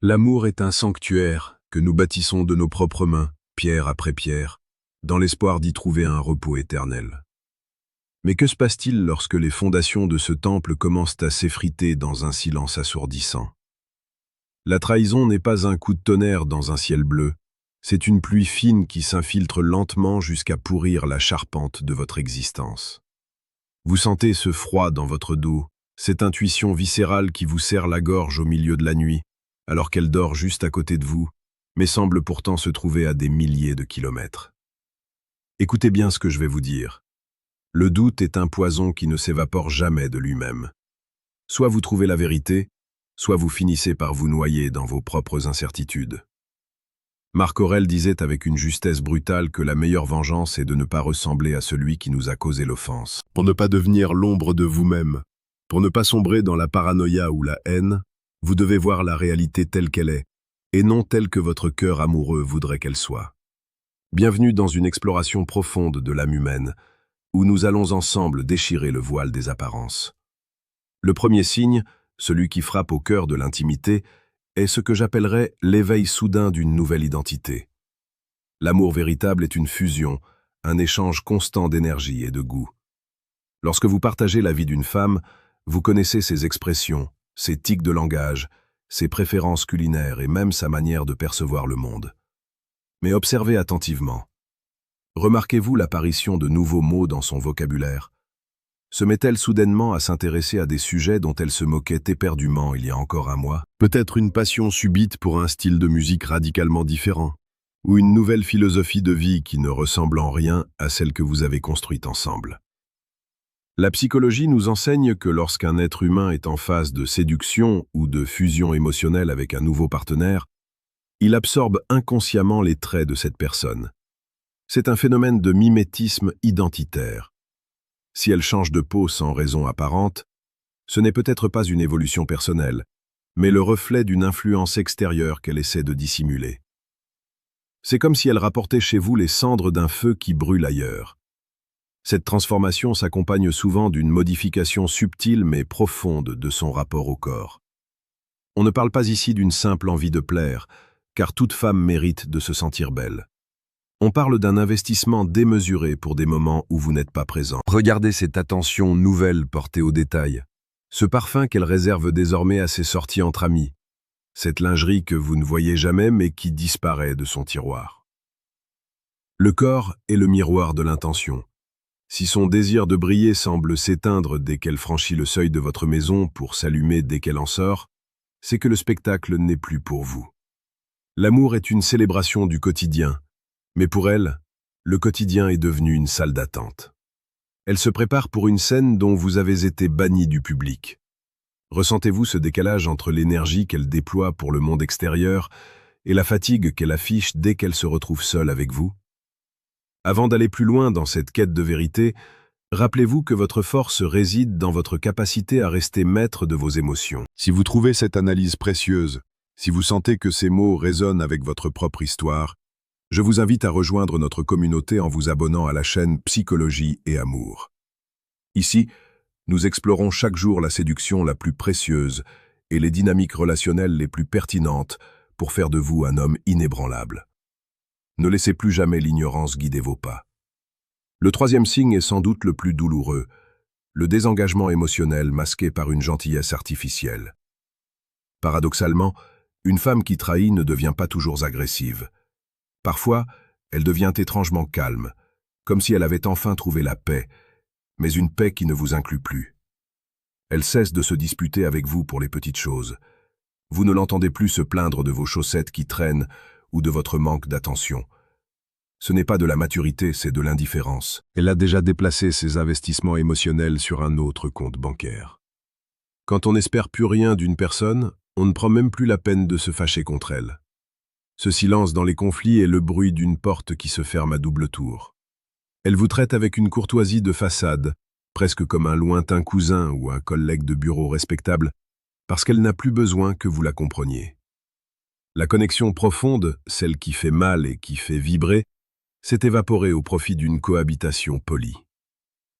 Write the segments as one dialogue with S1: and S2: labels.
S1: L'amour est un sanctuaire que nous bâtissons de nos propres mains, pierre après pierre, dans l'espoir d'y trouver un repos éternel. Mais que se passe-t-il lorsque les fondations de ce temple commencent à s'effriter dans un silence assourdissant? La trahison n'est pas un coup de tonnerre dans un ciel bleu, c'est une pluie fine qui s'infiltre lentement jusqu'à pourrir la charpente de votre existence. Vous sentez ce froid dans votre dos, cette intuition viscérale qui vous serre la gorge au milieu de la nuit, alors qu'elle dort juste à côté de vous, mais semble pourtant se trouver à des milliers de kilomètres. Écoutez bien ce que je vais vous dire. Le doute est un poison qui ne s'évapore jamais de lui-même. Soit vous trouvez la vérité, soit vous finissez par vous noyer dans vos propres incertitudes. Marc Aurèle disait avec une justesse brutale que la meilleure vengeance est de ne pas ressembler à celui qui nous a causé l'offense. Pour ne pas devenir l'ombre de vous-même, pour ne pas sombrer dans la paranoïa ou la haine, vous devez voir la réalité telle qu'elle est, et non telle que votre cœur amoureux voudrait qu'elle soit. Bienvenue dans une exploration profonde de l'âme humaine, où nous allons ensemble déchirer le voile des apparences. Le premier signe, celui qui frappe au cœur de l'intimité, est ce que j'appellerais l'éveil soudain d'une nouvelle identité. L'amour véritable est une fusion, un échange constant d'énergie et de goût. Lorsque vous partagez la vie d'une femme, vous connaissez ses expressions, ses tics de langage, ses préférences culinaires et même sa manière de percevoir le monde. Mais observez attentivement. Remarquez-vous l'apparition de nouveaux mots dans son vocabulaire? Se met-elle soudainement à s'intéresser à des sujets dont elle se moquait éperdument il y a encore un mois? Peut-être une passion subite pour un style de musique radicalement différent, ou une nouvelle philosophie de vie qui ne ressemble en rien à celle que vous avez construite ensemble. La psychologie nous enseigne que lorsqu'un être humain est en phase de séduction ou de fusion émotionnelle avec un nouveau partenaire, il absorbe inconsciemment les traits de cette personne. C'est un phénomène de mimétisme identitaire. Si elle change de peau sans raison apparente, ce n'est peut-être pas une évolution personnelle, mais le reflet d'une influence extérieure qu'elle essaie de dissimuler. C'est comme si elle rapportait chez vous les cendres d'un feu qui brûle ailleurs. Cette transformation s'accompagne souvent d'une modification subtile mais profonde de son rapport au corps. On ne parle pas ici d'une simple envie de plaire, car toute femme mérite de se sentir belle. On parle d'un investissement démesuré pour des moments où vous n'êtes pas présent. Regardez cette attention nouvelle portée aux détails, ce parfum qu'elle réserve désormais à ses sorties entre amis, cette lingerie que vous ne voyez jamais mais qui disparaît de son tiroir. Le corps est le miroir de l'intention. Si son désir de briller semble s'éteindre dès qu'elle franchit le seuil de votre maison pour s'allumer dès qu'elle en sort, c'est que le spectacle n'est plus pour vous. L'amour est une célébration du quotidien, mais pour elle, le quotidien est devenu une salle d'attente. Elle se prépare pour une scène dont vous avez été banni du public. Ressentez-vous ce décalage entre l'énergie qu'elle déploie pour le monde extérieur et la fatigue qu'elle affiche dès qu'elle se retrouve seule avec vous? Avant d'aller plus loin dans cette quête de vérité, rappelez-vous que votre force réside dans votre capacité à rester maître de vos émotions. Si vous trouvez cette analyse précieuse, si vous sentez que ces mots résonnent avec votre propre histoire, je vous invite à rejoindre notre communauté en vous abonnant à la chaîne Psychologie et Amour. Ici, nous explorons chaque jour la séduction la plus précieuse et les dynamiques relationnelles les plus pertinentes pour faire de vous un homme inébranlable. Ne laissez plus jamais l'ignorance guider vos pas. Le troisième signe est sans doute le plus douloureux, le désengagement émotionnel masqué par une gentillesse artificielle. Paradoxalement, une femme qui trahit ne devient pas toujours agressive. Parfois, elle devient étrangement calme, comme si elle avait enfin trouvé la paix, mais une paix qui ne vous inclut plus. Elle cesse de se disputer avec vous pour les petites choses. Vous ne l'entendez plus se plaindre de vos chaussettes qui traînent ou de votre manque d'attention. Ce n'est pas de la maturité, c'est de l'indifférence. Elle a déjà déplacé ses investissements émotionnels sur un autre compte bancaire. Quand on n'espère plus rien d'une personne, on ne prend même plus la peine de se fâcher contre elle. Ce silence dans les conflits est le bruit d'une porte qui se ferme à double tour. Elle vous traite avec une courtoisie de façade, presque comme un lointain cousin ou un collègue de bureau respectable, parce qu'elle n'a plus besoin que vous la compreniez. La connexion profonde, celle qui fait mal et qui fait vibrer, s'est évaporée au profit d'une cohabitation polie.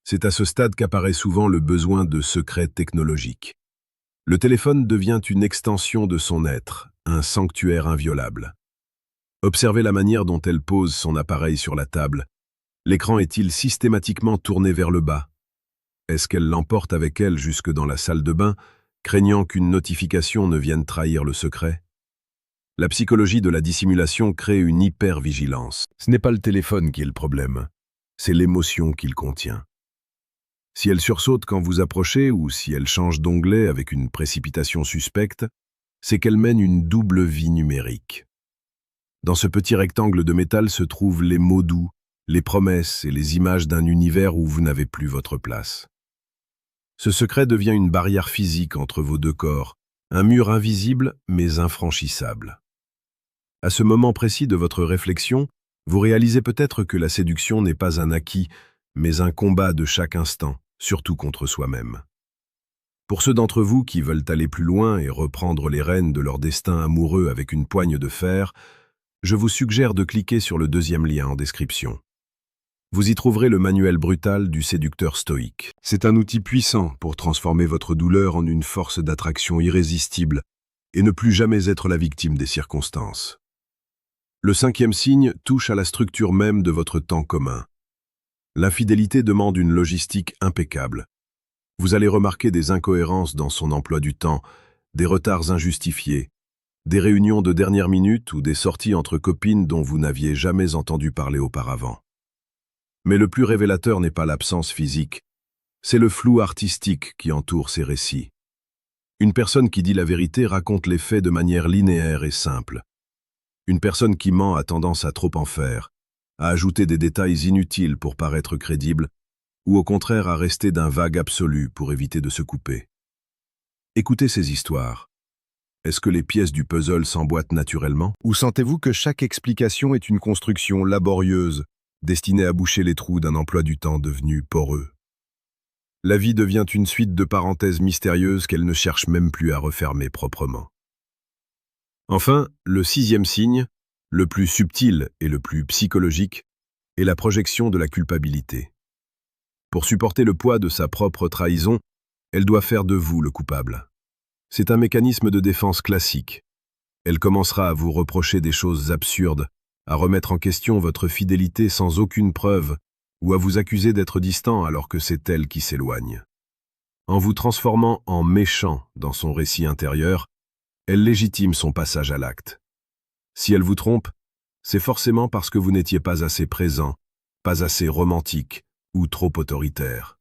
S1: C'est à ce stade qu'apparaît souvent le besoin de secrets technologiques. Le téléphone devient une extension de son être, un sanctuaire inviolable. Observez la manière dont elle pose son appareil sur la table. L'écran est-il systématiquement tourné vers le bas? Est-ce qu'elle l'emporte avec elle jusque dans la salle de bain, craignant qu'une notification ne vienne trahir le secret? La psychologie de la dissimulation crée une hypervigilance. Ce n'est pas le téléphone qui est le problème, c'est l'émotion qu'il contient. Si elle sursaute quand vous approchez ou si elle change d'onglet avec une précipitation suspecte, c'est qu'elle mène une double vie numérique. Dans ce petit rectangle de métal se trouvent les mots doux, les promesses et les images d'un univers où vous n'avez plus votre place. Ce secret devient une barrière physique entre vos deux corps, un mur invisible mais infranchissable. À ce moment précis de votre réflexion, vous réalisez peut-être que la séduction n'est pas un acquis, mais un combat de chaque instant, surtout contre soi-même. Pour ceux d'entre vous qui veulent aller plus loin et reprendre les rênes de leur destin amoureux avec une poigne de fer, je vous suggère de cliquer sur le deuxième lien en description. Vous y trouverez le manuel brutal du séducteur stoïque. C'est un outil puissant pour transformer votre douleur en une force d'attraction irrésistible et ne plus jamais être la victime des circonstances. Le cinquième signe touche à la structure même de votre temps commun. L'infidélité demande une logistique impeccable. Vous allez remarquer des incohérences dans son emploi du temps, des retards injustifiés, des réunions de dernière minute ou des sorties entre copines dont vous n'aviez jamais entendu parler auparavant. Mais le plus révélateur n'est pas l'absence physique, c'est le flou artistique qui entoure ces récits. Une personne qui dit la vérité raconte les faits de manière linéaire et simple. Une personne qui ment a tendance à trop en faire, à ajouter des détails inutiles pour paraître crédible, ou au contraire à rester d'un vague absolu pour éviter de se couper. Écoutez ces histoires. Est-ce que les pièces du puzzle s'emboîtent naturellement? Ou sentez-vous que chaque explication est une construction laborieuse, destinée à boucher les trous d'un emploi du temps devenu poreux? La vie devient une suite de parenthèses mystérieuses qu'elle ne cherche même plus à refermer proprement. Enfin, le sixième signe, le plus subtil et le plus psychologique, est la projection de la culpabilité. Pour supporter le poids de sa propre trahison, elle doit faire de vous le coupable. C'est un mécanisme de défense classique. Elle commencera à vous reprocher des choses absurdes, à remettre en question votre fidélité sans aucune preuve, ou à vous accuser d'être distant alors que c'est elle qui s'éloigne. En vous transformant en méchant dans son récit intérieur, elle légitime son passage à l'acte. Si elle vous trompe, c'est forcément parce que vous n'étiez pas assez présent, pas assez romantique ou trop autoritaire.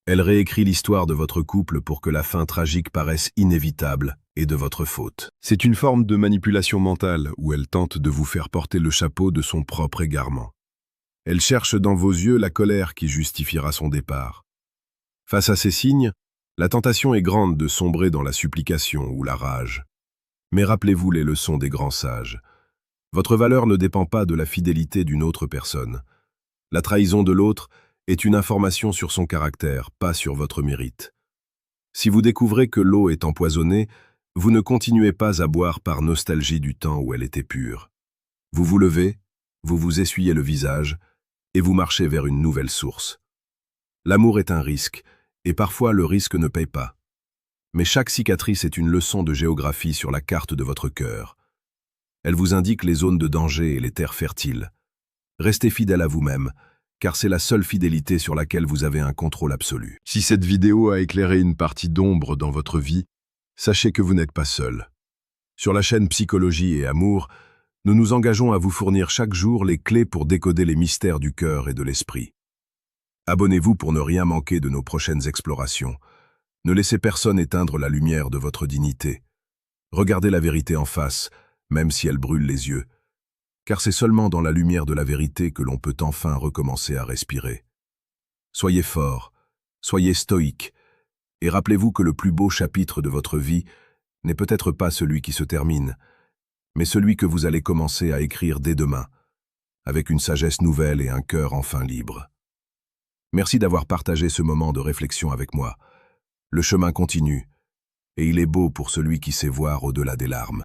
S1: Elle réécrit l'histoire de votre couple pour que la fin tragique paraisse inévitable et de votre faute. C'est une forme de manipulation mentale où elle tente de vous faire porter le chapeau de son propre égarement. Elle cherche dans vos yeux la colère qui justifiera son départ. Face à ces signes, la tentation est grande de sombrer dans la supplication ou la rage. Mais rappelez-vous les leçons des grands sages. Votre valeur ne dépend pas de la fidélité d'une autre personne. La trahison de l'autre est une information sur son caractère, pas sur votre mérite. Si vous découvrez que l'eau est empoisonnée, vous ne continuez pas à boire par nostalgie du temps où elle était pure. Vous vous levez, vous vous essuyez le visage, et vous marchez vers une nouvelle source. L'amour est un risque, et parfois le risque ne paye pas. Mais chaque cicatrice est une leçon de géographie sur la carte de votre cœur. Elle vous indique les zones de danger et les terres fertiles. Restez fidèle à vous-même, car c'est la seule fidélité sur laquelle vous avez un contrôle absolu. Si cette vidéo a éclairé une partie d'ombre dans votre vie, sachez que vous n'êtes pas seul. Sur la chaîne Psychologie et Amour, nous nous engageons à vous fournir chaque jour les clés pour décoder les mystères du cœur et de l'esprit. Abonnez-vous pour ne rien manquer de nos prochaines explorations. Ne laissez personne éteindre la lumière de votre dignité. Regardez la vérité en face, même si elle brûle les yeux. Car c'est seulement dans la lumière de la vérité que l'on peut enfin recommencer à respirer. Soyez fort, soyez stoïque, et rappelez-vous que le plus beau chapitre de votre vie n'est peut-être pas celui qui se termine, mais celui que vous allez commencer à écrire dès demain, avec une sagesse nouvelle et un cœur enfin libre. Merci d'avoir partagé ce moment de réflexion avec moi. Le chemin continue, et il est beau pour celui qui sait voir au-delà des larmes.